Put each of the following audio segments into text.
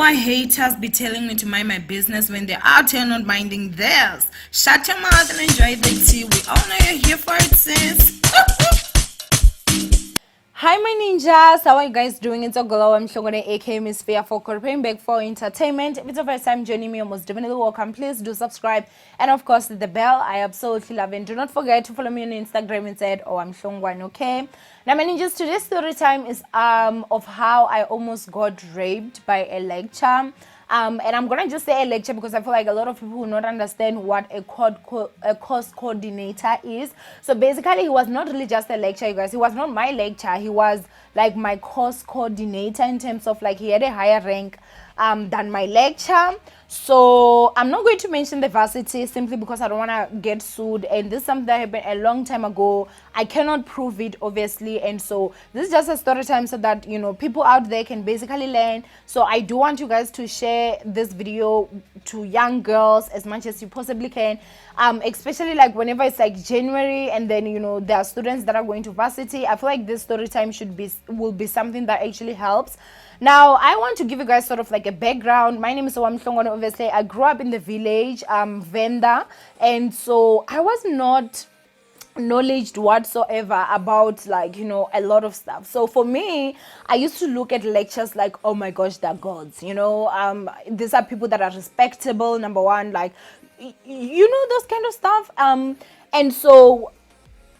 why haters be telling me to mind my business when they're out here not minding theirs. Shut your mouth and enjoy the tea. We all know you're here for it, sis. Hi my ninjas, how are you guys doing? It's Owamie, Hlongwane aka Miss Fear for Corporate back for entertainment. If it's the first time joining me, you're most definitely welcome. Please do subscribe and of course the bell. I absolutely love it. Do not forget to follow me on Instagram instead Owamie Hlongwane, okay? Now my ninjas, today's story time is of how I almost got raped by a lecturer. And I'm gonna just say a lecture because I feel like a lot of people will not understand what a course coordinator is. So basically, he was not really just a lecturer, you guys. He was not my lecturer. He was like my course coordinator in terms of like he had a higher rank than my lecturer. So I'm not going to mention the varsity simply because I don't want to get sued, and this is something that happened a long time ago. I cannot prove it obviously, and so this is just a story time so that people out there can basically learn. So I do want you guys to share this video to young girls as much as you possibly can, especially like whenever it's like January and then there are students that are going to varsity. I feel like this story time will be something that actually helps. Now, I want to give you guys sort of like a background. My name is Owamie Hlongwane. Obviously, I grew up in the village, Venda, and so I was not knowledge whatsoever about like a lot of stuff. So for me, I used to look at lectures like, oh my gosh, they're gods. These are people that are respectable, number one, like those kind of stuff. And so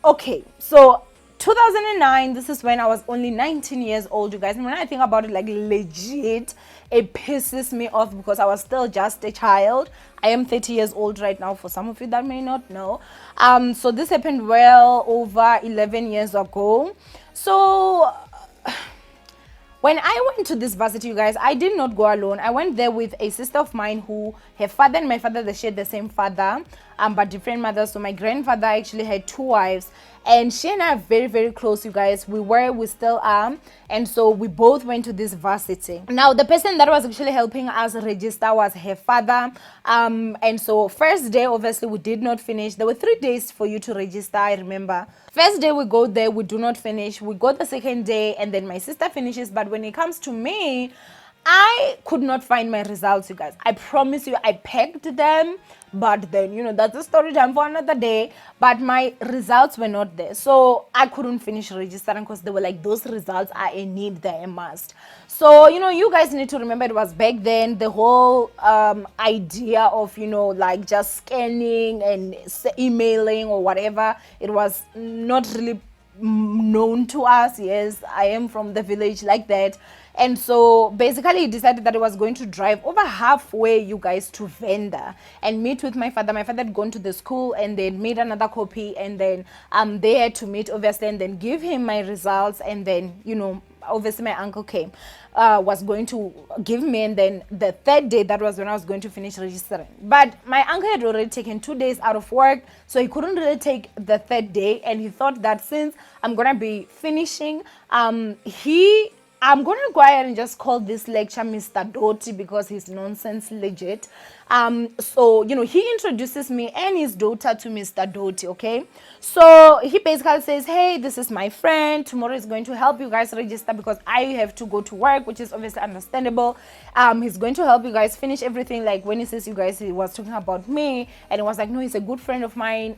okay, so 2009, this is when I was only 19 years old, you guys. And when I think about it, like legit, it pisses me off because I was still just a child. I am 30 years old right now, for some of you that may not know. So this happened well over 11 years ago. So when I went to this varsity, you guys, I did not go alone. I went there with a sister of mine who, her father and my father, they shared the same father, but different mothers. So my grandfather actually had two wives, and she and I are very, very close, you guys. We still are. And so we both went to this varsity. Now, the person that was actually helping us register was her father. And so first day, obviously, we did not finish. There were 3 days for you to register, I remember. First day we go there, we do not finish. We go the second day, and then my sister finishes. But when it comes to me, I could not find my results, you guys. I promise you, I pegged them, but then, that's a story time for another day. But my results were not there. So I couldn't finish registering because they were like, those results are a need, they're a must. So, you guys need to remember it was back then, the whole idea of, like just scanning and emailing or whatever, it was not really known to us. Yes, I am from the village like that. And so basically he decided that he was going to drive over halfway, you guys, to Venda and meet with my father. My father had gone to the school and then made another copy, and then they had to meet obviously and then give him my results, and then obviously my uncle came, was going to give me, and then the third day, that was when I was going to finish registering. But my uncle had already taken 2 days out of work, so he couldn't really take the third day, and he thought that since I'm gonna be finishing, I'm going to go ahead and just call this lecture Mr. Doty because he's nonsense legit. So, he introduces me and his daughter to Mr. Doty, okay? So, he basically says, hey, this is my friend. Tomorrow is going to help you guys register because I have to go to work, which is obviously understandable. He's going to help you guys finish everything. Like when he says you guys, he was talking about me, and it was like, no, he's a good friend of mine.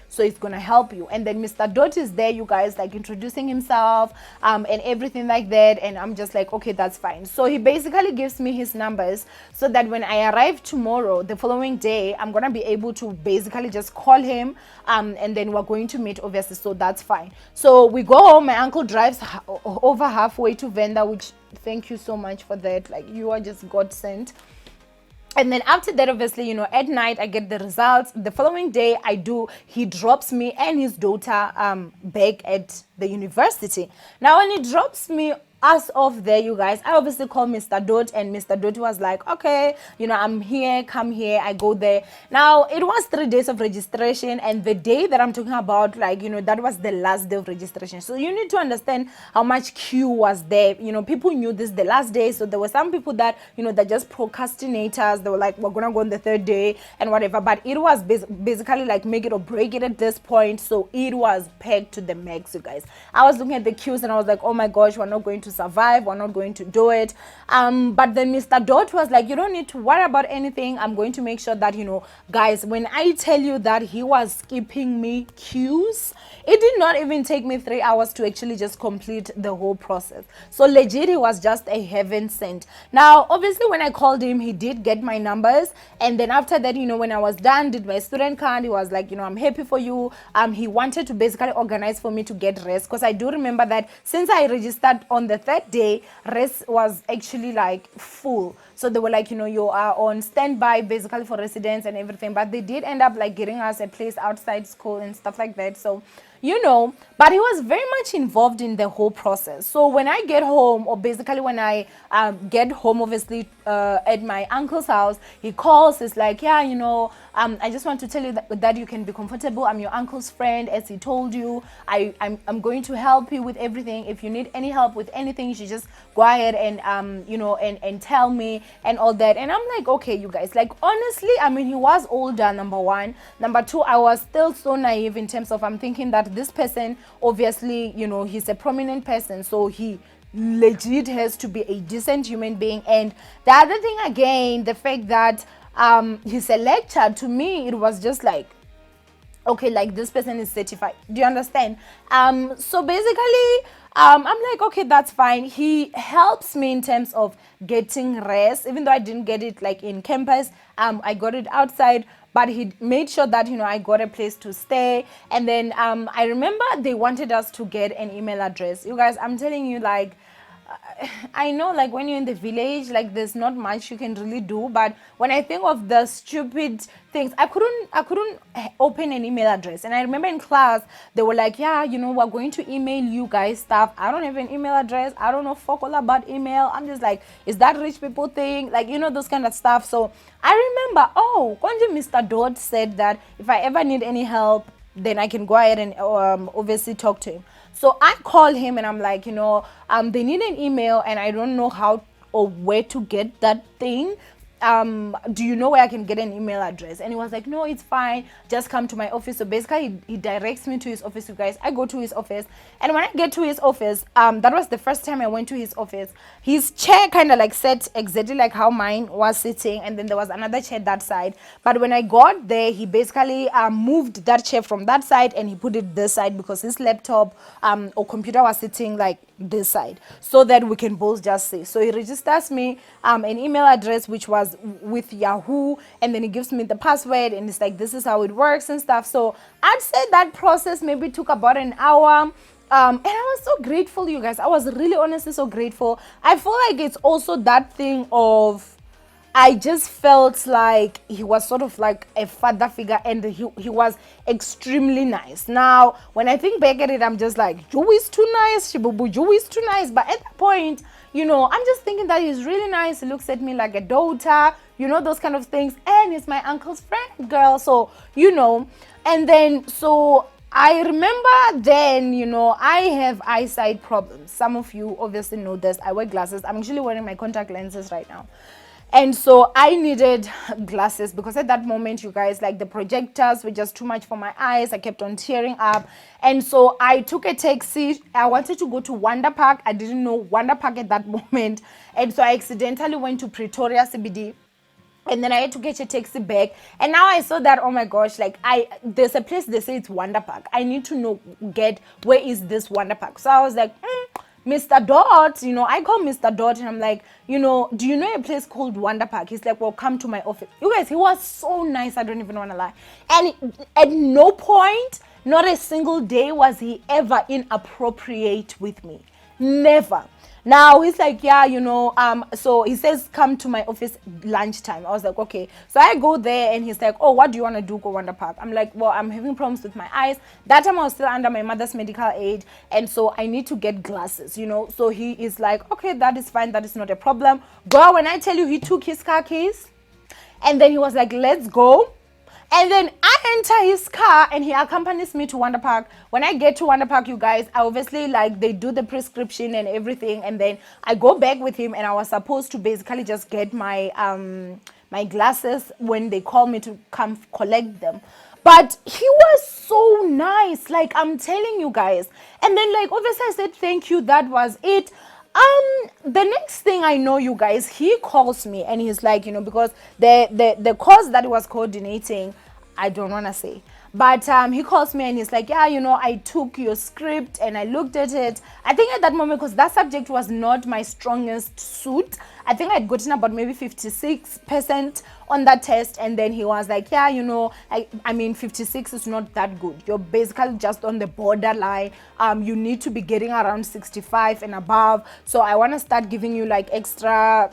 So he's going to help you. And then Mr. Doty is there, you guys, like introducing himself and everything like that. And I'm just like, okay, that's fine. So he basically gives me his numbers so that when I arrive tomorrow, the following day, I'm gonna be able to basically just call him, and then we're going to meet obviously. So that's fine. So we go home. My uncle drives over halfway to Venda, which thank you so much for that. Like, you are just God sent. And then after that, obviously, at night I get the results. The following day he drops me and his daughter back at the university. Now when he drops me us off there, you guys, I obviously call Mr. Dot, and Mr. Dot was like, okay, I'm here, come here. I go there. Now it was 3 days of registration, and the day that I'm talking about, like, that was the last day of registration. So you need to understand how much queue was there. People knew this the last day, so there were some people that that just procrastinators. They were like, we're gonna go on the third day and whatever. But it was basically like make it or break it at this point. So it was pegged to the max, you guys. I was looking at the queues and I was like, oh my gosh, we're not going to survive, we're not going to do it. But then Mr. Dot was like, you don't need to worry about anything. I'm going to make sure that, guys, when I tell you that he was skipping me cues, it did not even take me 3 hours to actually just complete the whole process. So legit, he was just a heaven sent. Now, obviously, when I called him, he did get my numbers. And then after that, when I was done, did my student card, he was like, I'm happy for you. He wanted to basically organize for me to get rest, because I do remember that since I registered on the third day, rest was actually like full. So they were like, you are on standby basically for residents and everything. But they did end up like getting us a place outside school and stuff like that. So, but he was very much involved in the whole process. So when I get home, or basically when I get home, obviously at my uncle's house, he calls, he's like, yeah, I just want to tell you that you can be comfortable. I'm your uncle's friend, as he told you. I'm going to help you with everything. If you need any help with anything, you should just go ahead and and tell me and all that. And I'm like, okay, you guys, like, honestly, he was older, number one. Number two, I was still so naive in terms of, I'm thinking that this person, obviously, he's a prominent person, so he legit has to be a decent human being. And the other thing again, the fact that he's a lecturer, to me, it was just like, okay, like, this person is certified. Do you understand? So basically, I'm like, okay, that's fine. He helps me in terms of getting rest, even though I didn't get it like in campus. I got it outside, but he made sure that, I got a place to stay. And then I remember they wanted us to get an email address. You guys, I'm telling you, like, I know, like, when you're in the village, like, there's not much you can really do. But when I think of the stupid things, I couldn't open an email address. And I remember in class, they were like, yeah, we're going to email you guys stuff. I don't have an email address. I don't know fuck all about email. I'm just like, is that rich people thing? Like, those kind of stuff. So I remember, Konje Mr. Dodd said that if I ever need any help, then I can go ahead and obviously talk to him. So I call him and I'm like, they need an email and I don't know how or where to get that thing. Do you know where I can get an email address? And he was like, no, it's fine, just come to my office. So basically he directs me to his office. You guys, I go to his office, and when I get to his office, that was the first time I went to his office. His chair kind of like sat exactly like how mine was sitting, and then there was another chair that side. But when I got there, he basically moved that chair from that side and he put it this side, because his laptop or computer was sitting like this side, so that we can both just see. So he registers me an email address which was with Yahoo, and then he gives me the password, and it's like, this is how it works and stuff. So I'd say that process maybe took about an hour. And I was so grateful, you guys. I was really honestly so grateful. I feel like it's also that thing of, I just felt like he was sort of like a father figure, and he was extremely nice. Now, when I think back at it, I'm just like, Joe is too nice, Shibubu, Joe is too nice. But at that point, I'm just thinking that he's really nice. He looks at me like a daughter, those kind of things. And he's my uncle's friend, girl. So, and then, so I remember then, I have eyesight problems. Some of you obviously know this. I wear glasses. I'm actually wearing my contact lenses right now. And so I needed glasses, because at that moment, you guys, like, the projectors were just too much for my eyes. I kept on tearing up. And so I took a taxi. I wanted to go to Wonder Park. I didn't know Wonder Park at that moment. And so I accidentally went to Pretoria CBD. And then I had to get a taxi back. And now I saw that, oh my gosh, like, there's a place they say it's Wonder Park. I need to where is this Wonder Park? So I was like, Mr. Dot, I call Mr. Dot and I'm like, do you know a place called Wonder Park? He's like, well, come to my office. You guys, he was so nice. I don't even want to lie. And at no point, not a single day, was he ever inappropriate with me. Never. Now he's like, yeah, so he says, come to my office lunchtime. I was like, okay. So I go there and he's like, oh, what do you want to do, go Wonder Park? I'm like, well, I'm having problems with my eyes. That time I was still under my mother's medical aid, and so I need to get glasses, So he is like, okay, that is fine. That is not a problem. Girl, when I tell you, he took his car keys and then he was like, let's go. And then I enter his car and he accompanies me to Wonder Park. When I get to Wonder Park, you guys, I obviously, like, they do the prescription and everything. And then I go back with him, and I was supposed to basically just get my my glasses when they call me to come collect them. But he was so nice, like, I'm telling you guys. And then, like, obviously I said thank you. That was it. The next thing I know, you guys, he calls me and he's like, because the course that he was coordinating, I don't want to say, but he calls me and he's like, yeah, I took your script and I looked at it. I think at that moment, because that subject was not my strongest suit, I think I'd gotten about maybe 56% on that test. And then he was like, yeah, I mean, 56 is not that good. You're basically just on the borderline. You need to be getting around 65 and above. So I want to start giving you like extra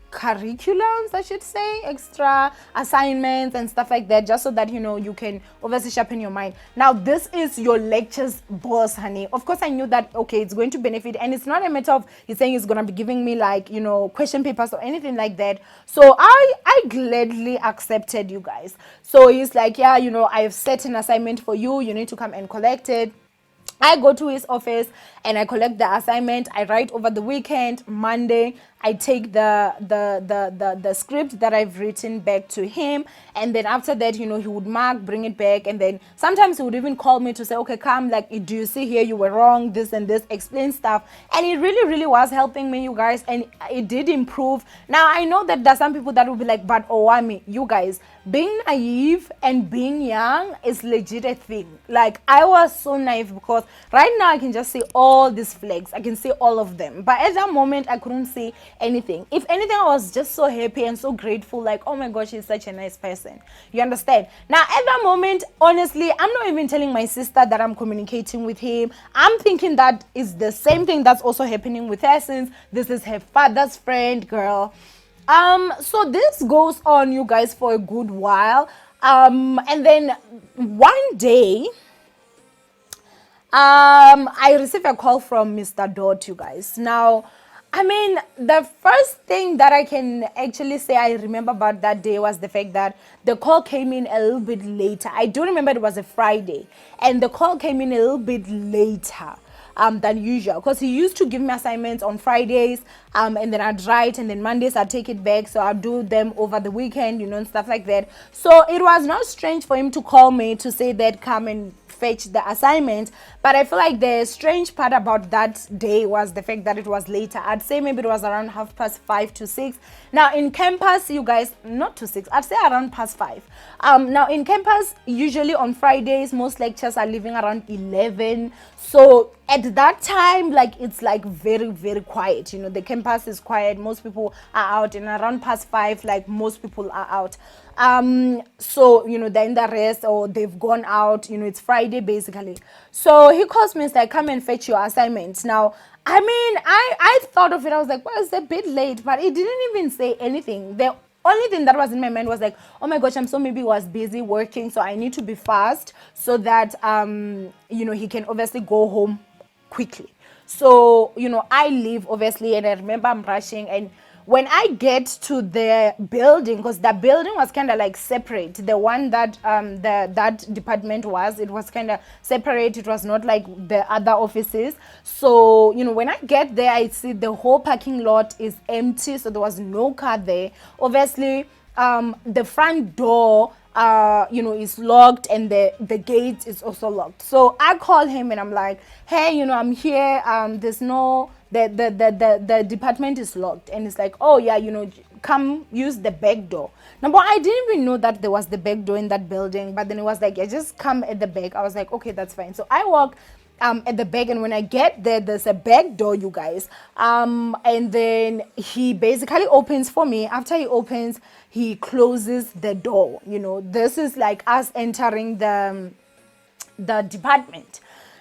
curriculums, I should say, extra assignments and stuff like that, just so that you can obviously sharpen your mind. Now this is your lectures boss, honey. Of course I knew that, okay, it's going to benefit, and it's not a matter of he's saying he's gonna be giving me like question papers or anything like that. So I gladly accepted, you guys. So he's like, yeah, I've set an assignment for you, you need to come and collect it. I go to his office and I collect the assignment. I write over the weekend. Monday, I take the script that I've written back to him, and then after that, he would mark, bring it back, and then sometimes he would even call me to say, okay, come, like, do you see here you were wrong, this and this, explain stuff. And it really, really was helping me, you guys, and it did improve. Now I know that there's some people that will be like, but Owamie, you guys, being naive and being young is legit a thing. Like, I was so naive because right now I can just see all these flags. I can see all of them. But at that moment, I couldn't see anything. If anything, I was just so happy and so grateful. Like, oh my gosh, he's such a nice person. You understand? Now, at that moment, honestly, I'm not even telling my sister that I'm communicating with him. I'm thinking that is the same thing that's also happening with her, since this is her father's friend, girl. So this goes on, you guys, for a good while. And then one day, I received a call from Mr. Dot, you guys. Now, I mean, the first thing that I can actually say I remember about that day was the fact that the call came in a little bit later. I do remember it was a Friday, and the call came in a little bit later than usual, because he used to give me assignments on Fridays, and then I'd write, and then Mondays I'd take it back, so I'd do them over the weekend, and stuff like that. So it was not strange for him to call me to say that come and fetch the assignment. But I feel like the strange part about that day was the fact that it was later. I'd say maybe it was around 5:30 to 6. Now in campus, you guys, not to 6, I'd say around past 5. Now in campus, usually on Fridays, most lectures are leaving around 11. So at that time, like, it's like very, very quiet. The campus is quiet. Most people are out, and around past 5, like, most people are out. So then the rest, or they've gone out. It's Friday basically. So he calls me and like, come and fetch your assignments. Now, I mean, I thought of it. I was like, well, it's a bit late, but he didn't even say anything. The only thing that was in my mind was like, oh my gosh, I'm so maybe was busy working, so I need to be fast so that he can obviously go home quickly. So I leave obviously, and I remember I'm rushing, and when I get to the building, because the building was kind of like separate, the one that that department was, it was kind of separate. It was not like the other offices. So when I get there, I see the whole parking lot is empty, so there was no car there. Obviously, the front door is locked, and the gate is also locked. So I call him and I'm like, hey, I'm here, there's no, the department is locked. And it's like, oh yeah, come use the back door. Now, but I didn't even know that there was the back door in that building, but then it was like, yeah, just come at the back. I was like, okay, that's fine. So I walk at the back, and when I get there, there's a back door, you guys, and then he basically opens for me. After he opens, he closes the door. This is like us entering the department.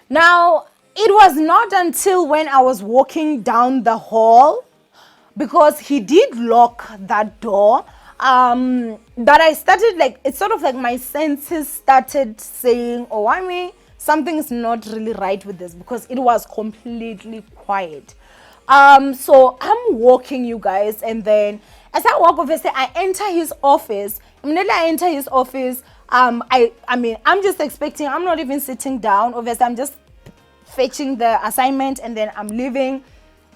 Now, it was not until when I was walking down the hall, because he did lock that door, that I started, like, it's sort of like my senses started saying, oh, I mean, something's not really right with this, because it was completely quiet. So I'm walking, you guys, and then as I walk, obviously I enter his office. Immediately I enter his office, I mean, I'm just expecting, I'm not even sitting down. Obviously, I'm just fetching the assignment, and then I'm leaving.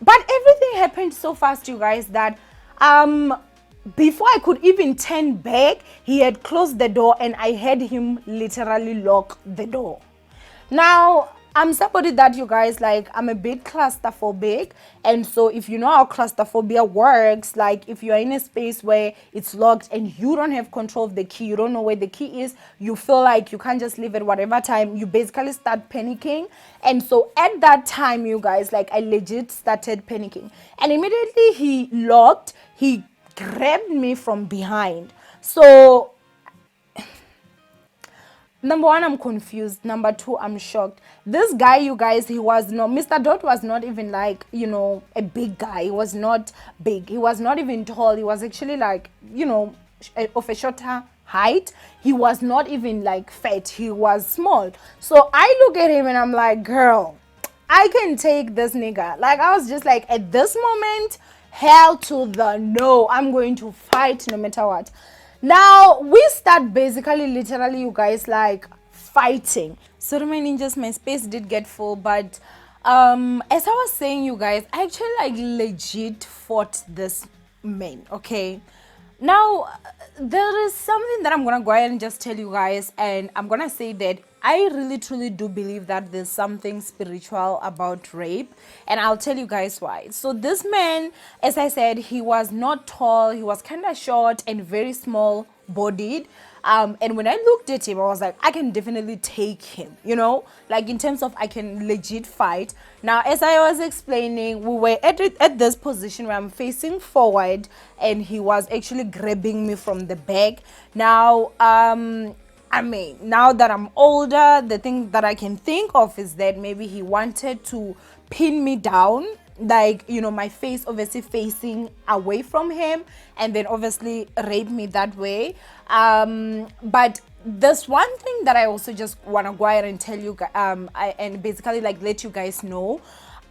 But everything happened so fast, you guys, that before I could even turn back, he had closed the door, and I heard him literally lock the door. Now, I'm somebody that, you guys, like, I'm a bit claustrophobic. And so if you know how claustrophobia works, like if you're in a space where it's locked and you don't have control of the key, you don't know where the key is, you feel like you can't just leave at whatever time, you basically start panicking. And so at that time, you guys, like, I legit started panicking. And immediately he grabbed me from behind. So number one, I'm confused. Number two, I'm shocked. This guy, you guys, he was not, Mr. Dot was not even like, a big guy. He was not big. He was not even tall. He was actually like, of a shorter height. He was not even like fat. He was small. So I look at him and I'm like, girl, I can take this nigga. Like, I was just like, at this moment, hell to the no. I'm going to fight no matter what. Now, we start basically, literally, you guys, like, fighting. So, my ninjas, my space did get full, but as I was saying, you guys, I actually, like, legit fought this man, okay? Now, there is something that I'm going to go ahead and just tell you guys, and I'm going to say that I really truly do believe that there's something spiritual about rape, and I'll tell you guys why. So this man, as I said, he was not tall, he was kind of short and very small bodied. And when I looked at him, I was like, I can definitely take him, like in terms of I can legit fight. Now, as I was explaining, we were at this position where I'm facing forward and he was actually grabbing me from the back. Now, now that I'm older, the thing that I can think of is that maybe he wanted to pin me down, like, my face obviously facing away from him, and then obviously rape me that way. But there's one thing that I also just want to go ahead and tell you, and basically like let you guys know.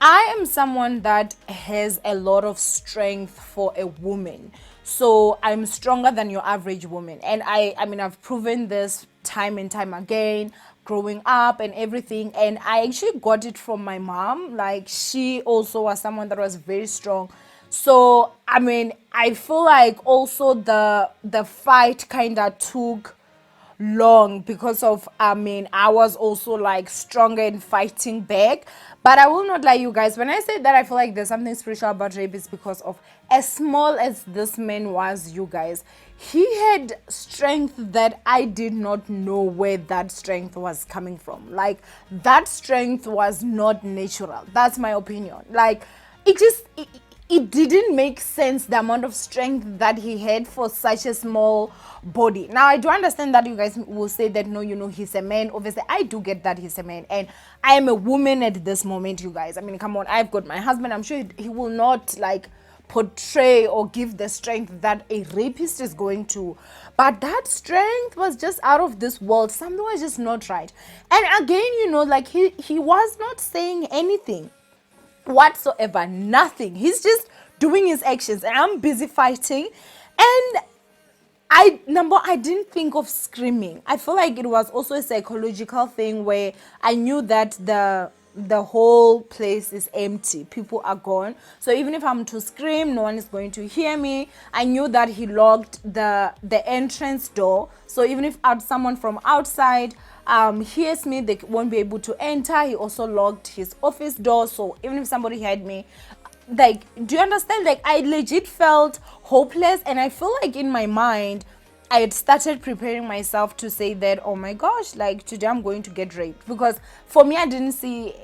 I am someone that has a lot of strength for a woman. So I'm stronger than your average woman. And I mean, I've proven this time and time again, growing up and everything. And I actually got it from my mom. Like, she also was someone that was very strong. So, I mean, I feel like also the fight kind of took long because of, I was also like stronger in fighting back. But I will not lie, you guys, when I say that I feel like there's something spiritual about rape, is because of, as small as this man was, you guys, he had strength that I did not know where that strength was coming from. Like, that strength was not natural. That's my opinion. Like, it didn't make sense, the amount of strength that he had for such a small body. Now, I do understand that you guys will say that, no, he's a man. Obviously, I do get that he's a man. And I am a woman at this moment, you guys. I mean, come on, I've got my husband. I'm sure he will not, like, portray or give the strength that a rapist is going to. But that strength was just out of this world. Something was just not right. And again, like, he was not saying anything whatsoever, nothing. He's just doing his actions and I'm busy fighting. And I didn't think of screaming. I feel like it was also a psychological thing where I knew that the whole place is empty, people are gone, so even if I'm to scream, no one is going to hear me. I knew that he locked the entrance door, so even if someone from outside hears me, they won't be able to enter. He also locked his office door, so even if somebody heard me, like, do you understand? Like, I legit felt hopeless, and I feel like in my mind I had started preparing myself to say that, oh my gosh, like, today I'm going to get raped. Because for me, I didn't see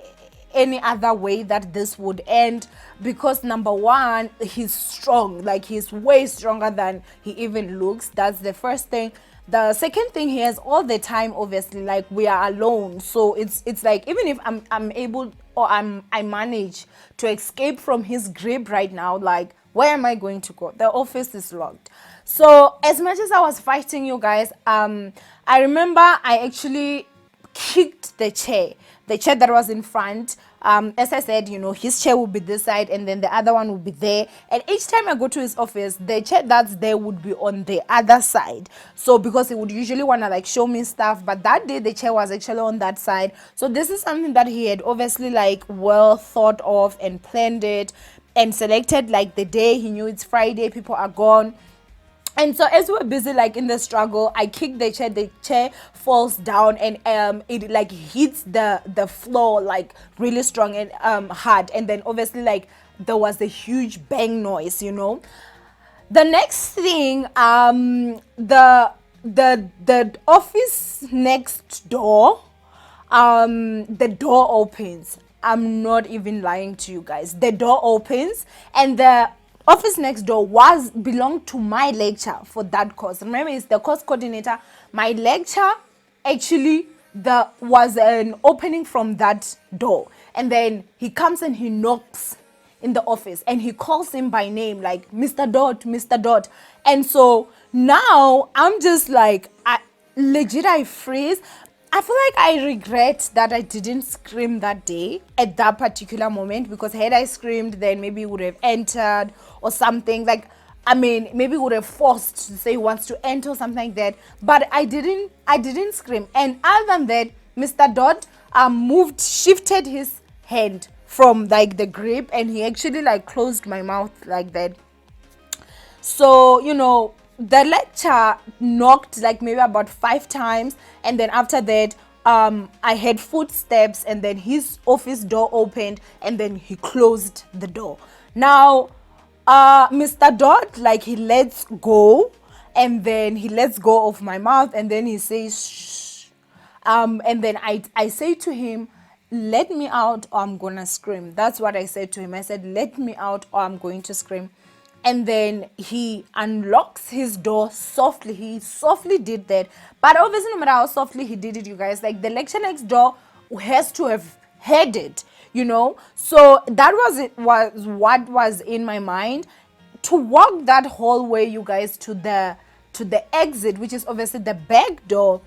any other way that this would end, because number one, he's strong. Like, he's way stronger than he even looks. That's the first thing. The second thing, he has all the time, obviously, like, we are alone, so it's like, even if I'm able, or I manage to escape from his grip right now, like, where am I going to go? The office is locked. So as much as I was fighting, you guys, I remember I actually kicked the chair that was in front. As I said, his chair would be this side and then the other one would be there. And each time I go to his office, the chair that's there would be on the other side. So because he would usually want to, like, show me stuff, but that day the chair was actually on that side. So this is something that he had obviously, like, well thought of and planned it and selected, like, the day he knew it's Friday, people are gone. And so as we were busy like in the struggle, I kick the chair falls down, and it like hits the floor like really strong and hard, and then obviously like there was a huge bang noise, you know. The next thing, the office next door, the door opens. I'm not even lying to you guys. The door opens, and the office next door was belonged to my lecture for that course. Remember, it's the course coordinator. My lecture actually, the was an opening from that door, and then he comes and he knocks in the office, and he calls him by name like Mr. Dot, Mr. Dot. And so now I'm just like, I freeze. I feel like I regret that I didn't scream that day at that particular moment, because had I screamed, then maybe he would have entered or something. Like, I mean, maybe he would have forced to say he wants to enter or something like that. But I didn't scream. And other than that, Mr. Dot shifted his hand from like the grip, and he actually like closed my mouth like that. So, you know, the lecture knocked like maybe about 5 times, and then after that, I had footsteps, and then his office door opened, and then he closed the door. Now, Mr. Dot, like, he lets go, and then he lets go of my mouth, and then he says, shh. And then I say to him, let me out or I'm gonna scream. That's what I said to him. I said, let me out or I'm going to scream. And then he unlocks his door softly. He softly did that. But obviously, no matter how softly he did it, you guys, like, the lecture next door has to have heard it, you know. So that was what was in my mind. To walk that hallway, you guys, to the exit, which is obviously the back door.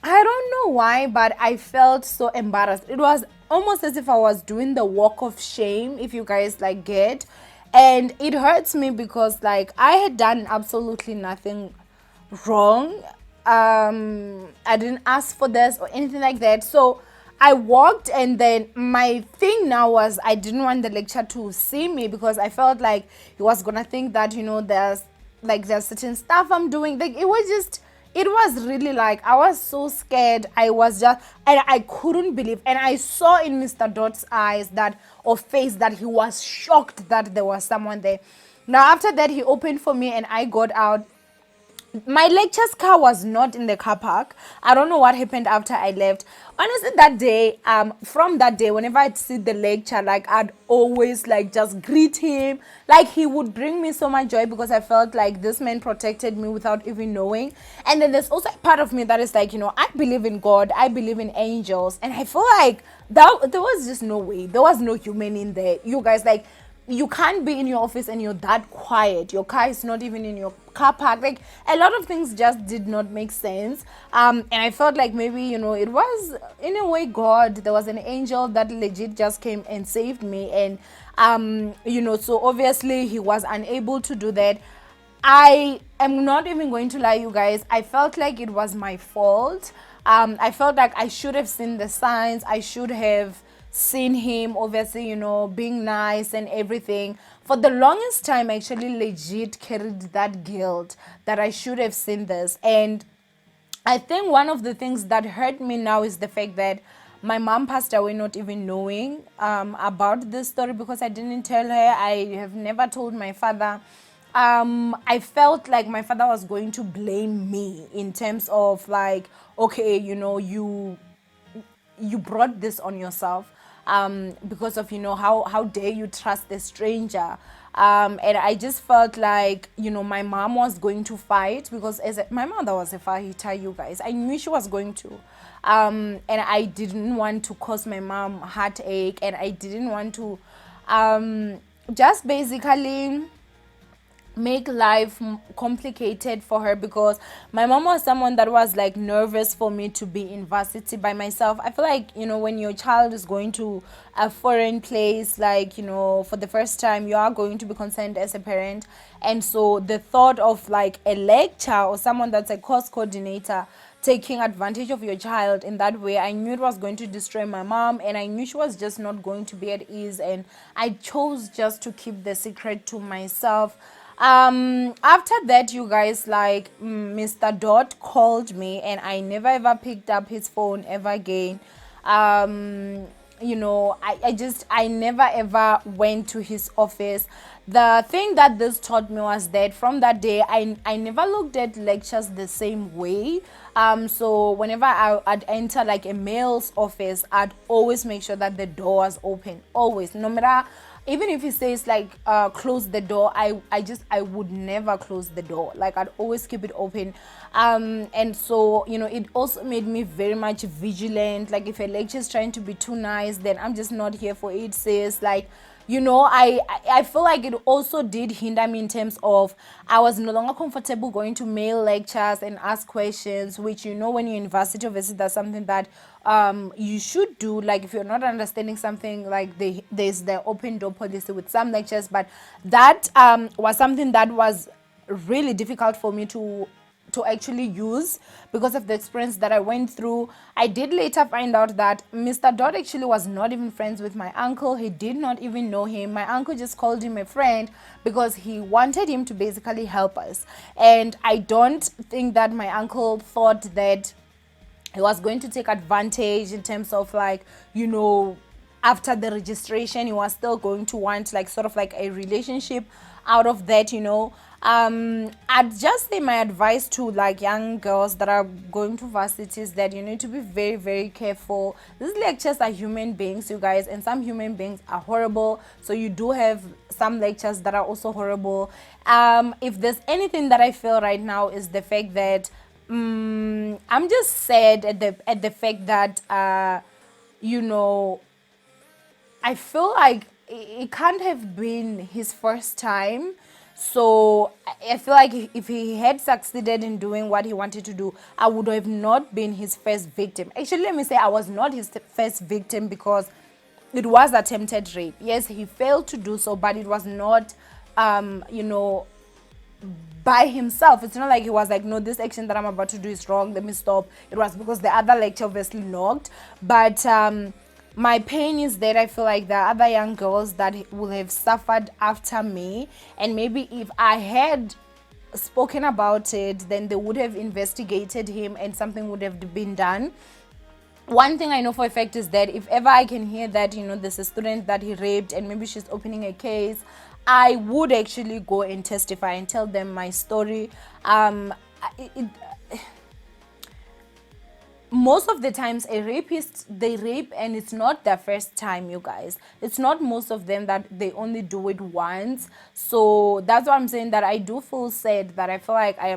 I don't know why, but I felt so embarrassed. It was almost as if I was doing the walk of shame, if you guys like get. And it hurts me because like I had done absolutely nothing wrong. I didn't ask for this or anything like that. So I walked, and then my thing now was I didn't want the lecturer to see me, because I felt like he was gonna think that, you know, there's certain stuff I'm doing. Like, it was really like I was so scared. I was just, and I couldn't believe, and I saw in Mr. Dot's eyes that, or face, that he was shocked that there was someone there. Now after that, he opened for me and I got out. My lecture's car was not in the car park. I don't know what happened after I left. Honestly, that day, from that day, whenever I'd see the lecture, like, I'd always like just greet him. Like, he would bring me so much joy, because I felt like this man protected me without even knowing. And then there's also a part of me that is like, you know, I believe in God, I believe in angels, and I feel like there was just no way. There was no human in there. You guys, like, you can't be in your office and you're that quiet. Your car is not even in your car park. Like, a lot of things just did not make sense. And I felt like maybe, you know, it was in a way God. There was an angel that legit just came and saved me. And you know, so obviously he was unable to do that. I am not even going to lie, you guys. I felt like it was my fault. I felt like I should have seen the signs. I should have seen him, obviously, you know, being nice and everything. For the longest time, I actually legit carried that guilt that I should have seen this. And I think one of the things that hurt me now is the fact that my mom passed away not even knowing about this story, because I didn't tell her. I have never told my father. I felt like my father was going to blame me in terms of like, okay, you know, you brought this on yourself, because of, you know, how dare you trust a stranger. And I just felt like, you know, my mom was going to fight, because my mother was a fighter, you guys. I knew she was going to. And I didn't want to cause my mom heartache, and I didn't want to just basically make life complicated for her, because my mom was someone that was like nervous for me to be in varsity by myself. I feel like, you know, when your child is going to a foreign place, like, you know, for the first time, you are going to be concerned as a parent. And so the thought of like a lecturer or someone that's a course coordinator taking advantage of your child in that way, I knew it was going to destroy my mom, and I knew she was just not going to be at ease. And I chose just to keep the secret to myself. After that, you guys, like, Mr. Dot called me, and I never ever picked up his phone ever again. I never ever went to his office. The thing that this taught me was that from that day, I never looked at lectures the same way. So whenever I'd enter like a male's office, I'd always make sure that the door was open, always, no matter, even if he says like close the door, I would never close the door. Like, I'd always keep it open. And so, it also made me very much vigilant. Like, if a lecture is trying to be too nice, then I'm just not here for it, sis. Like, I feel like it also did hinder me in terms of I was no longer comfortable going to male lectures and ask questions, which, when you're in university, obviously that's something that you should do. Like, if you're not understanding something, like, there's the open door policy with some lectures, but that was something that was really difficult for me to actually use because of the experience that I went through. I did later find out that Mr. Dot actually was not even friends with my uncle. He did not even know him. My uncle just called him a friend because he wanted him to basically help us. And I don't think that my uncle thought that he was going to take advantage in terms of, like, after the registration, he was still going to want, like, sort of like a relationship out of that. I'd just say my advice to, like, young girls that are going to varsity is that you need to be very, very careful. These lectures are human beings, you guys, and some human beings are horrible. So you do have some lectures that are also horrible. If there's anything that I feel right now is the fact that I'm just sad at the fact that I feel like it can't have been his first time. So I feel like if he had succeeded in doing what he wanted to do, I would have not been his first victim. Actually, let me say I was not his first victim because it was attempted rape. Yes, he failed to do so, but it was not, by himself. It's not like he was like, no, this action that I'm about to do is wrong, let me stop. It was because the other lecture obviously knocked. But my pain is that I feel like there are other young girls that will have suffered after me, and maybe if I had spoken about it, then they would have investigated him and something would have been done. One thing I know for a fact is that if ever I can hear that, there's a student that he raped and maybe she's opening a case, I would actually go and testify and tell them my story. Most of the times a rapist, they rape and it's not their first time, you guys. It's not most of them that they only do it once. So that's why I'm saying that I do feel sad that I feel like I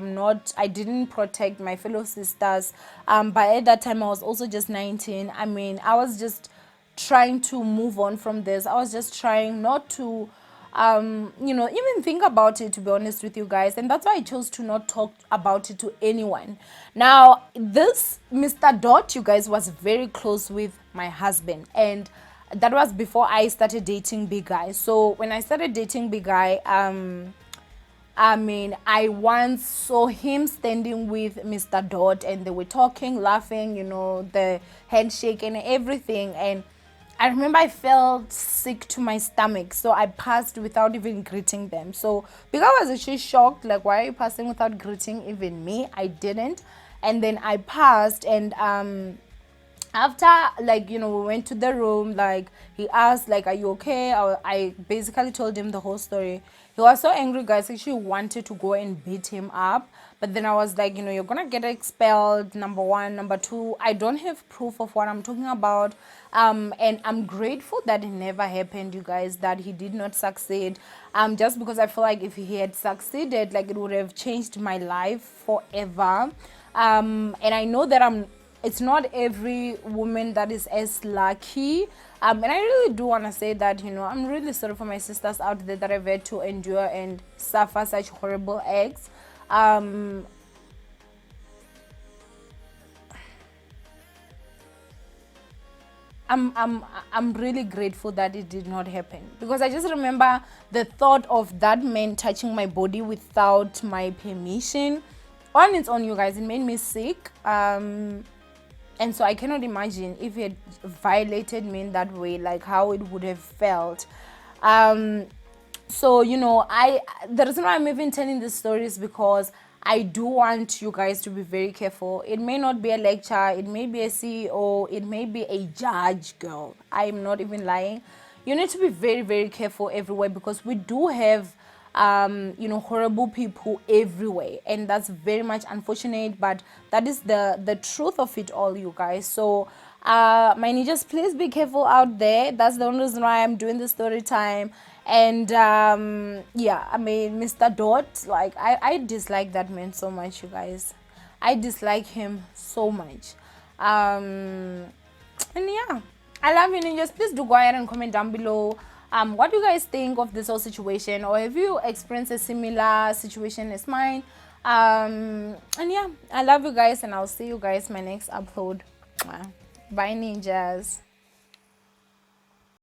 didn't protect my fellow sisters. But at that time I was also just 19. I mean, I was just trying to move on from this. I was just trying not to even think about it, to be honest with you guys. And that's why I chose to not talk about it to anyone. Now, this Mr. Dot, you guys, was very close with my husband, and that was before I started dating Big Guy. So when I started dating Big Guy, I once saw him standing with Mr. Dot, and they were talking, laughing, the handshake and everything. And I remember I felt sick to my stomach, so I passed without even greeting them. So because I was actually shocked, like, why are you passing without greeting even me? I didn't. And then I passed, and after, like, we went to the room, like, he asked, like, are you okay? I basically told him the whole story. He was so angry, guys. He actually wanted to go and beat him up, but then I was like, you're gonna get expelled, number one. Number two, I don't have proof of what I'm talking about, and I'm grateful that it never happened, you guys, that he did not succeed, just because I feel like if he had succeeded, like, it would have changed my life forever. And I know that it's not every woman that is as lucky. And I really do want to say that, I'm really sorry for my sisters out there that have had to endure and suffer such horrible acts. I'm really grateful that it did not happen, because I just remember the thought of that man touching my body without my permission. On its own, you guys, it made me sick. And so I cannot imagine if he had violated me in that way, like how it would have felt. So the reason why I'm even telling this story is because I do want you guys to be very careful. It may not be a lecture, it may be a CEO, it may be a judge, girl. I'm not even lying. You need to be very, very careful everywhere, because we do have horrible people everywhere, and that's very much unfortunate, but that is the truth of it all, you guys. So my ninjas, please be careful out there. That's the only reason why I'm doing the story time. And yeah, I mean, Mr. Dot, like, I dislike that man so much, you guys. I dislike him so much. And yeah, I love you, ninjas. Please do go ahead and comment down below what do you guys think of this whole situation, or have you experienced a similar situation as mine? And yeah, I love you guys, and I'll see you guys my next upload. Bye, ninjas.